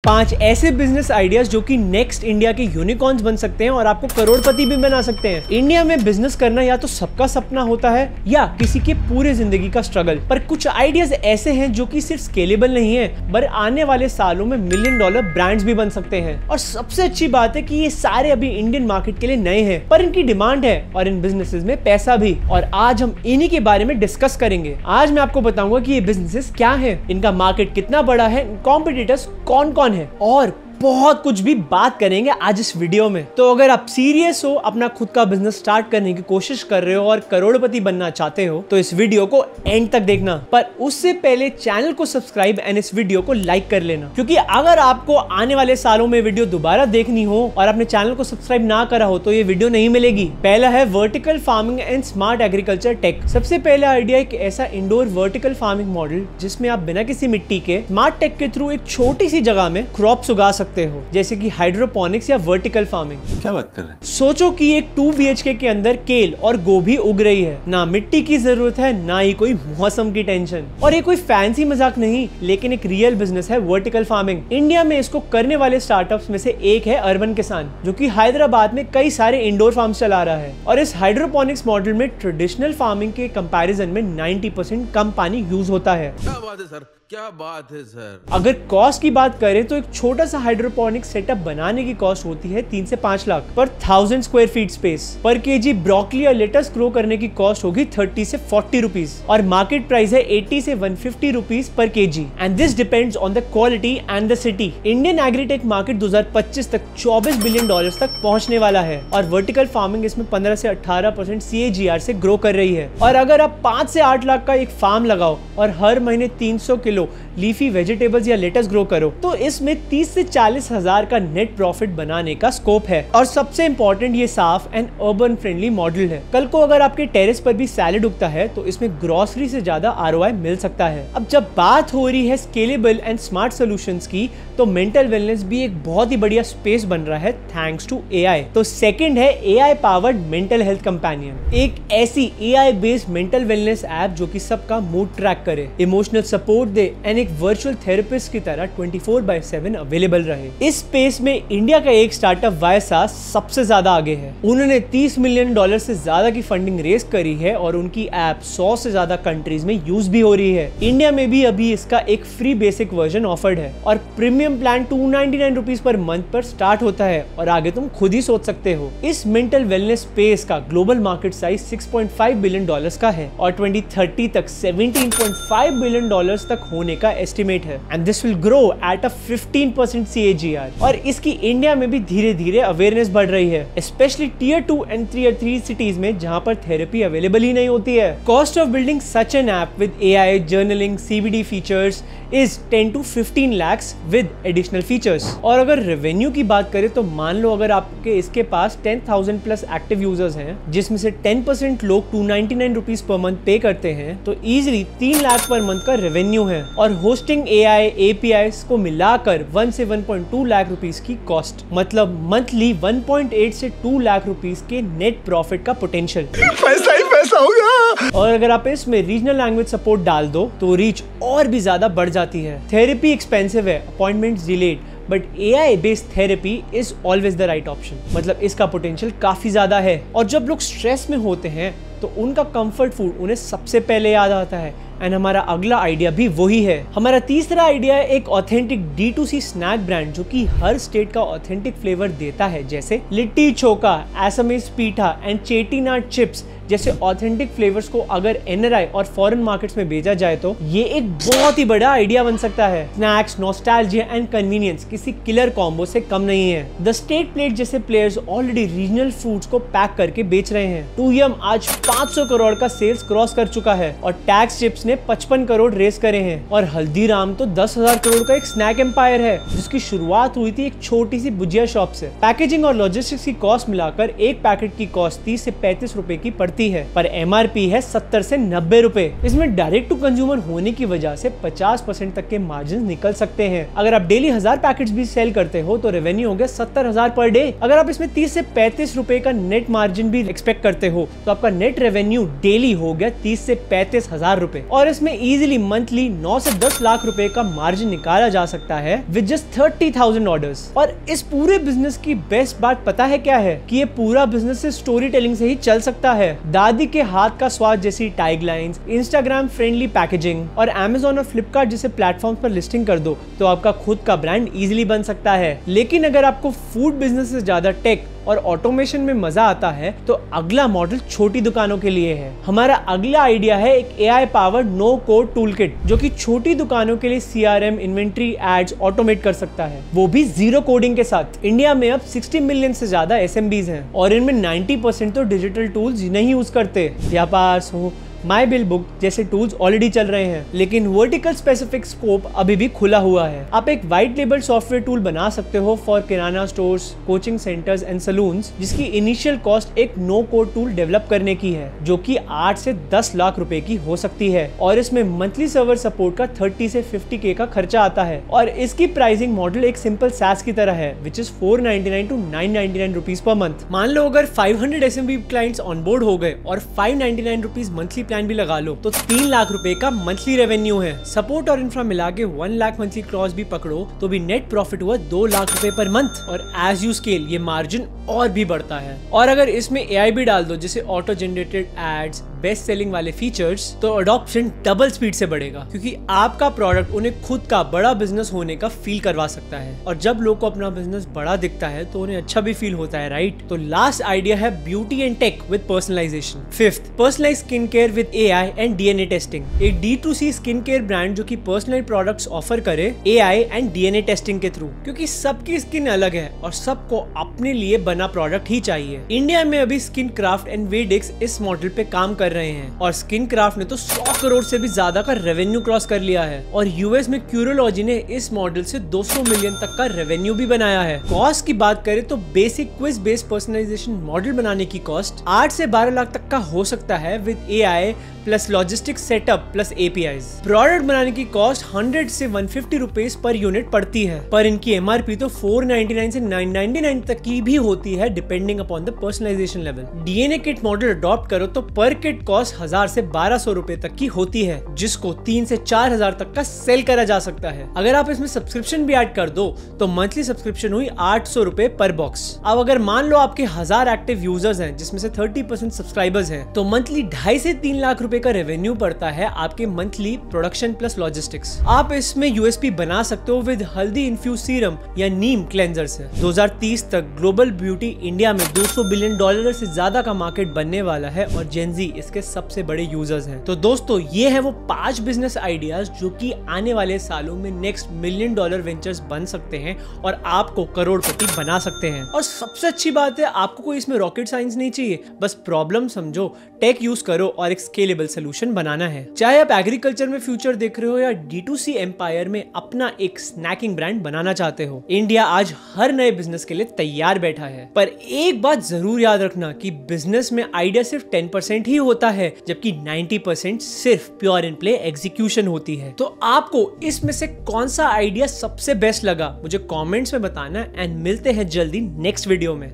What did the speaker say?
5 ऐसे business ideas जो कि नेक्स्ट इंडिया के यूनिकॉर्न्स बन सकते हैं और आपको करोड़पति भी बना सकते हैं। इंडिया में बिजनेस करना या तो सबका सपना होता है या किसी के पूरे जिंदगी का स्ट्रगल, पर कुछ आइडियाज ऐसे हैं जो कि सिर्फ स्केलेबल नहीं है, पर आने वाले सालों में $1 मिलियन ब्रांड्स भी बन सकते हैं। और सबसे अच्छी बात है कि ये सारे अभी इंडियन मार्केट के लिए नए हैं, पर इनकी डिमांड है और इन बिजनेसेस में पैसा भी। और आज हम इन्हीं के बारे में डिस्कस करेंगे। आज मैं आपको बताऊंगा कि ये बिजनेसेस क्या हैं, इनका मार्केट कितना बड़ा है, कॉम्पिटिटर्स कौन कौन है और बहुत कुछ भी बात करेंगे आज इस वीडियो में। तो अगर आप सीरियस हो, अपना खुद का बिजनेस स्टार्ट करने की कोशिश कर रहे हो और करोड़पति बनना चाहते हो तो इस वीडियो को एंड तक देखना। पर उससे पहले चैनल को सब्सक्राइब एंड इस वीडियो को लाइक कर लेना, क्योंकि अगर आपको आने वाले सालों में वीडियो दोबारा देखनी हो और आपने चैनल को सब्सक्राइब ना करा हो तो ये वीडियो नहीं मिलेगी। पहला है vertical farming and smart agriculture tech. सबसे पहला आइडिया एक ऐसा इंडोर वर्टिकल फार्मिंग मॉडल जिसमें आप बिना किसी मिट्टी के स्मार्ट टेक के थ्रू एक छोटी सी जगह में क्रॉप्स उगा सकते हो, जैसे कि हाइड्रोपोनिक्स या वर्टिकल फार्मिंग। क्या बात कर रहे हैं? सोचो कि एक 2 BHK के अंदर केल और गोभी उग रही है, ना मिट्टी की जरूरत है ना ही कोई मौसम की टेंशन। और ये कोई फैंसी मजाक नहीं, लेकिन एक रियल बिजनेस है वर्टिकल फार्मिंग। इंडिया में इसको करने वाले स्टार्टअप्स में से एक है अर्बन किसान, जो कि हैदराबाद में कई सारे इंडोर फार्म्स चला रहा है। और इस हाइड्रोपोनिक्स मॉडल में ट्रेडिशनल फार्मिंग के कंपैरिजन में 90% कम पानी यूज होता है। क्या बात है सर, क्या बात है सर। अगर कॉस्ट की बात करें तो एक छोटा सा हाइड्रोपोनिक सेटअप बनाने की कॉस्ट होती है 3 से 5 लाख पर 1000 स्क्वायर फीट स्पेस। पर केजी ब्रोकली या लेटस ग्रो करने की कॉस्ट होगी 30 से 40 रुपीज और मार्केट प्राइस है 80 से 150 rupees per KG. And this depends on the quality and the city. Indian agritech market 2025 तक $24 बिलियन तक पहुंचने वाला है और वर्टिकल फार्मिंग इसमें 15 से 18% CAGR से ग्रो कर रही है। और अगर आप 5 से 8 लाख का एक फार्म लगाओ और हर महीने 300 किलो लीफी वेजिटेबल्स या लेटस ग्रो करो तो इसमें 30 से 40 हजार का नेट प्रॉफिट बनाने का स्कोप है। और सबसे इंपॉर्टेंट, ये साफ एंड अर्बन फ्रेंडली मॉडल है। कल को अगर आपके टेरेस पर भी सैलेड उगता है तो इसमें ग्रोसरी से ज्यादा ROI मिल सकता है। अब जब बात हो रही है स्केलेबल एंड स्मार्ट सॉल्यूशंस की, तो मेंटल वेलनेस भी एक बहुत ही बढ़िया स्पेस बन रहा है थैंक्स टू AI। तो सेकंड है AI powered mental health companion, एक ऐसी AI based mental wellness app जो कि सबका मूड ट्रैक करे, इमोशनल सपोर्ट दे एंड एक वर्चुअल थेरेपिस्ट की तरह 24/7 अवेलेबल रहे। इस स्पेस में इंडिया का एक स्टार्टअप वायसा सबसे ज्यादा आगे है। उन्होंने $30 मिलियन से ज्यादा की फंडिंग रेज करी है और उनकी ऐप 100 से ज्यादा कंट्रीज में यूज भी हो रही है। इंडिया में भी अभी इसका एक फ्री बेसिक वर्जन ऑफर्ड है और premium plan 299 rupees per month पर स्टार्ट होता है और आगे तुम खुद ही सोच सकते हो। इस मेंटल वेलनेस स्पेस का ग्लोबल मार्केट साइज $6.5 बिलियन का है और 2030 तक $17.5 बिलियन तक होने का एस्टिमेट है। And this will grow at a 15% CAGR। और इसकी इंडिया में भी धीरे धीरे अवेयरनेस बढ़ रही है, specially Tier 2 and Tier 3 cities में जहां पर थेरेपी अवेलेबल ही नहीं होती है। Cost of building such an app with AI, journaling, CBD features is 10 to 15 lakhs with additional features. और अगर रेवेन्यू की बात करें तो मान लो अगर आपके इसके पास 10,000 प्लस एक्टिव यूजर्स हैं, जिसमें से 10% लोग 299 रुपीज पर मंथ पे करते हैं, तो इजिली 3 लाख पर मंथ का रेवेन्यू है। और होस्टिंग AI APIs को मिलाकर 1 से 1.2 लाख रुपीस की कॉस्ट, मतलब मंथली 1.8 से 2 लाख रुपीस के नेट प्रॉफिट का पोटेंशियल। पैसा ही पैसा होगा। और अगर आप इसमें रीजनल लैंग्वेज सपोर्ट डाल दो तो रीच और भी ज्यादा बढ़ जाती है। थेरेपी एक्सपेंसिव है, appointments delayed, but AI based therapy is always the right option. मतलब इसका पोटेंशियल काफी ज्यादा है। और जब लोग स्ट्रेस में होते हैं तो उनका कंफर्ट फूड उन्हें सबसे पहले याद आता है। एंड हमारा अगला आइडिया भी वही है। हमारा तीसरा आइडिया है एक ऑथेंटिक D2C स्नैक ब्रांड जो कि हर स्टेट का ऑथेंटिक फ्लेवर देता है, जैसे लिट्टी चोखा, असमीज पीठा एंड चेटीनाड चिप्स जैसे ऑथेंटिक फ्लेवर्स को अगर NRI और फॉरेन मार्केट्स में भेजा जाए तो ये एक बहुत ही बड़ा आइडिया बन सकता है। स्नैक्स, नॉस्टैल्जिया एंड कन्वीनियंस किसी किलर कॉम्बो से कम नहीं है। द स्टेट प्लेट जैसे प्लेयर्स ऑलरेडी रीजनल फूड्स को पैक करके बेच रहे हैं। 2M आज 500 करोड़ का सेल्स क्रॉस कर चुका है और टैक्स चिप्स ने 55 करोड़ रेस करे हैं। और हल्दीराम तो 10,000 करोड़ का एक स्नैक एम्पायर है जिसकी शुरुआत हुई थी एक छोटी सी भुजिया शॉप से। पैकेजिंग और लॉजिस्टिक्स की कॉस्ट मिलाकर एक पैकेट की कॉस्ट 30 से 35 रुपए की पड़ती सकती है, पर MRP है 70 से 90 रुपए। इसमें डायरेक्ट टू कंज्यूमर होने की वजह से 50% तक के मार्जिन निकल सकते हैं। अगर आप डेली 1000 पैकेट्स भी सेल करते हो तो रेवेन्यू हो गया 70,000 पर डे। अगर आप इसमें 30 से 35 रुपए का नेट मार्जिन भी एक्सपेक्ट करते हो तो आपका नेट रेवेन्यू डेली हो गया 30 से 35,000 रुपए। और इसमें इजीली मंथली 9 से 10 लाख रुपए का मार्जिन निकाला जा सकता है विद जस्ट 30,000 ऑर्डर्स। और इस पूरे बिजनेस की बेस्ट बात पता है क्या है? कि ये पूरा बिजनेस से स्टोरी टेलिंग से ही चल सकता है। दादी के हाथ का स्वाद जैसी टैगलाइंस, इंस्टाग्राम फ्रेंडली पैकेजिंग और Amazon और फ्लिपकार्ट जैसे प्लेटफॉर्म पर लिस्टिंग कर दो तो आपका खुद का ब्रांड इजीली बन सकता है। लेकिन अगर आपको फूड बिजनेस से ज्यादा टेक और ऑटोमेशन में मजा आता है तो अगला मॉडल छोटी दुकानों के लिए है। हमारा अगला आइडिया है एक AI powered no code tool kit जो कि छोटी दुकानों के लिए CRM, इन्वेंट्री, एड्स ऑटोमेट कर सकता है, वो भी जीरो कोडिंग के साथ। इंडिया में अब 60 मिलियन से ज्यादा SMBs हैं और इनमें 90% तो डिजिटल टूल्स नहीं यूज करते। व्यापार हो, माई बिल बुक जैसे टूल्स ऑलरेडी चल रहे हैं, लेकिन वर्टिकल स्पेसिफिक स्कोप अभी भी खुला हुआ है। आप एक व्हाइट लेबल सॉफ्टवेयर टूल बना सकते हो for kirana stores, coaching centres and salons, जिसकी इनिशियल कॉस्ट एक नो कोड टूल डेवलप करने की है जो कि 8 से 10 लाख रुपए की हो सकती है। और इसमें मंथली सर्वर सपोर्ट का 30 से 50K का खर्चा आता है। और इसकी प्राइसिंग मॉडल एक सिंपल SaaS की तरह है, which is 499 to 999 rupees per month. मान लो अगर 500 SMB क्लाइंट्स ऑनबोर्ड हो गए और 599 रुपीज मंथली प्लान भी लगा लो तो 3 लाख रुपए का मंथली रेवेन्यू है। सपोर्ट और इंफ्रा मिला के 1 लाख मंथली क्रॉस भी पकड़ो तो भी नेट प्रॉफिट हुआ 2 लाख रुपए पर मंथ। और एज यू स्केल ये मार्जिन और भी बढ़ता है। और अगर इसमें AI भी डाल दो जैसे auto generated ads, best selling वाले फीचर्स, तो अडॉप्शन डबल स्पीड से बढ़ेगा क्योंकि आपका प्रोडक्ट उन्हें खुद का बड़ा बिजनेस होने का फील करवा सकता है। और जब लोग को अपना बिजनेस बड़ा दिखता है तो उन्हें अच्छा भी फील होता है, राइट? तो लास्ट आइडिया है beauty and tech with personalisation. Fifth, personalise skin care with AI and DNA testing. एक D2C स्किन केयर ब्रांड जो कि पर्सनल प्रोडक्ट्स ऑफर करे AI एंड DNA टेस्टिंग के थ्रू, क्योंकि सबकी स्किन अलग है और सबको अपने लिए बना प्रोडक्ट ही चाहिए। इंडिया में अभी स्किन क्राफ्ट एंड वेडिक्स इस मॉडल पे काम कर रहे हैं और स्किन क्राफ्ट ने तो 100 करोड़ से भी ज्यादा का रेवेन्यू क्रॉस कर लिया है। और US में क्यूरोलॉजी ने इस मॉडल से 200 मिलियन तक का रेवेन्यू भी बनाया है। कॉस्ट की बात करें तो basic quiz based personalisation model बनाने की कॉस्ट 8 से 12 लाख तक का हो सकता है with AI plus logistics setup plus APIs। Product बनाने की कॉस्ट 100 से 150 रुपीज पर यूनिट पड़ती है, पर इनकी MRP तो 499 से 999 तक की भी होती है depending upon the personalisation level. DNA kit model adopt करो तो पर किट कॉस्ट 1000 से 1200 रुपए तक की होती है, जिसको 3 से 4000 तक का सेल करा जा सकता है। अगर आप इसमें सब्सक्रिप्शन भी ऐड कर दो तो मंथली सब्सक्रिप्शन हुई 800 रुपए पर बॉक्स। अब अगर मान लो आपके 1000 एक्टिव यूजर्स हैं जिसमें से 30% सब्सक्राइबर्स हैं तो मंथली 2.5 से 3 लाख रुपए का रेवेन्यू पड़ता है आपके मंथली प्रोडक्शन प्लस लॉजिस्टिक्स। आप इसमें USP बना सकते हो विद हल्दी इन्फ्यूज सीरम या नीम क्लेंजर से। 2030 तक ग्लोबल ब्यूटी इंडिया में $200 बिलियन से ज्यादा का मार्केट बनने वाला है और जेनजी इसके सबसे बड़े यूजर्स हैं। तो दोस्तों ये है वो 5 बिजनेस आइडियाज जो कि आने वाले सालों में नेक्स्ट $1 मिलियन वेंचर्स बन सकते हैं और आपको करोड़पति बना सकते हैं। और सबसे अच्छी बात है आपको कोई इसमें रॉकेट साइंस नहीं चाहिए, बस प्रॉब्लम समझो, टेक यूज करो और एक स्केलेबल सोल्यूशन बनाना है। चाहे आप एग्रीकल्चर में फ्यूचर देख रहे हो या D2C एम्पायर में अपना एक स्नैकिंग ब्रांड बनाना चाहते हो, इंडिया आज हर नए बिजनेस के लिए तैयार बैठा है। पर एक बात जरूर याद रखना कि बिजनेस में आइडिया सिर्फ 10% ही होता है, जबकि 90% सिर्फ प्योर इन प्ले एग्जीक्यूशन होती है। तो आपको इसमें से कौन सा आइडिया सबसे बेस्ट लगा मुझे कमेंट्स में बताना एंड मिलते हैं जल्दी नेक्स्ट वीडियो में।